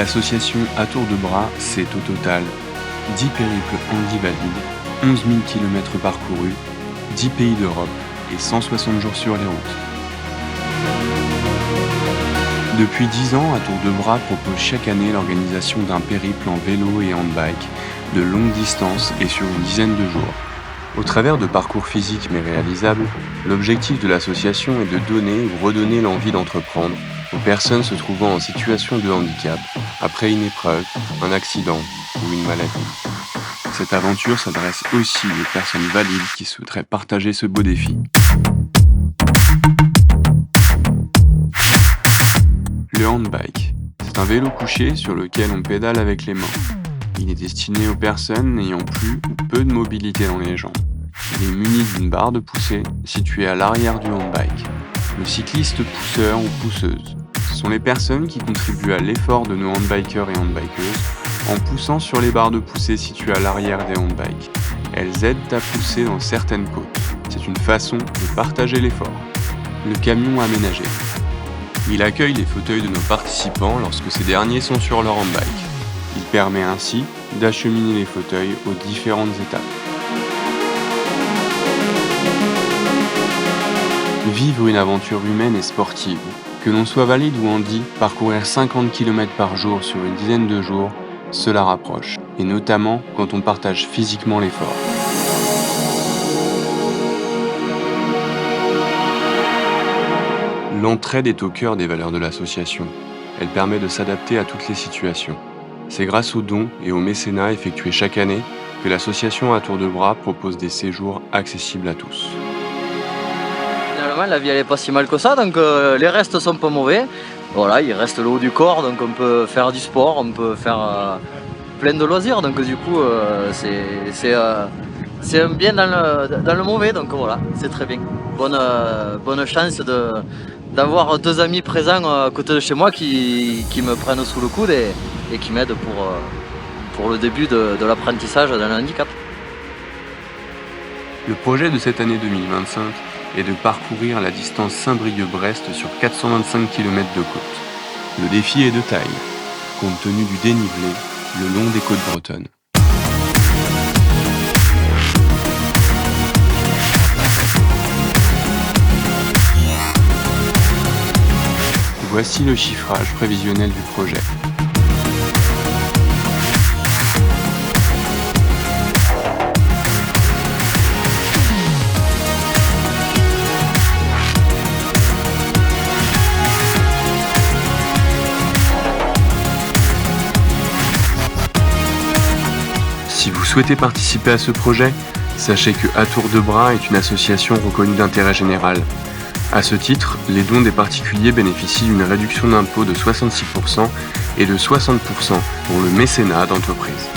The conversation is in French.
L'association À Tour de Bras, c'est au total 10 périples handi-valides, 11 000 km parcourus, 10 pays d'Europe et 160 jours sur les routes. Depuis 10 ans, À Tour de Bras propose chaque année l'organisation d'un périple en vélo et handbike de longue distance et sur une dizaine de jours. Au travers de parcours physiques mais réalisables, l'objectif de l'association est de donner ou redonner l'envie d'entreprendre aux personnes se trouvant en situation de handicap après une épreuve, un accident ou une maladie. Cette aventure s'adresse aussi aux personnes valides qui souhaiteraient partager ce beau défi. Le handbike, c'est un vélo couché sur lequel on pédale avec les mains. Il est destiné aux personnes n'ayant plus ou peu de mobilité dans les jambes. Il est muni d'une barre de poussée située à l'arrière du handbike. Le cycliste pousseur ou pousseuse, ce sont les personnes qui contribuent à l'effort de nos handbikers et handbikeuses en poussant sur les barres de poussée situées à l'arrière des handbikes. Elles aident à pousser dans certaines côtes. C'est une façon de partager l'effort. Le camion aménagé. Il accueille les fauteuils de nos participants lorsque ces derniers sont sur leur handbike. Il permet ainsi d'acheminer les fauteuils aux différentes étapes. Vivre une aventure humaine et sportive. Que l'on soit valide ou handi, parcourir 50 km par jour sur une dizaine de jours, cela rapproche. Et notamment quand on partage physiquement l'effort. L'entraide est au cœur des valeurs de l'association. Elle permet de s'adapter à toutes les situations. C'est grâce aux dons et au mécénat effectués chaque année que l'association À Tour de Bras propose des séjours accessibles à tous. Finalement, la vie elle est pas si mal que ça, donc les restes sont pas mauvais. Voilà, il reste le haut du corps, donc on peut faire du sport, on peut faire plein de loisirs, donc du coup c'est un bien dans le mauvais, donc voilà, c'est très bien. Bonne chance d'avoir deux amis présents à côté de chez moi qui me prennent sous le coude et qui m'aident pour le début de l'apprentissage d'un handicap. Le projet de cette année 2025 est de parcourir la distance Saint-Brieuc-Brest sur 425 km de côte. Le défi est de taille, compte tenu du dénivelé le long des côtes bretonnes. Voici le chiffrage prévisionnel du projet. Si vous souhaitez participer à ce projet, sachez que À Tour de Bras est une association reconnue d'intérêt général. À ce titre, les dons des particuliers bénéficient d'une réduction d'impôt de 66% et de 60% pour le mécénat d'entreprise.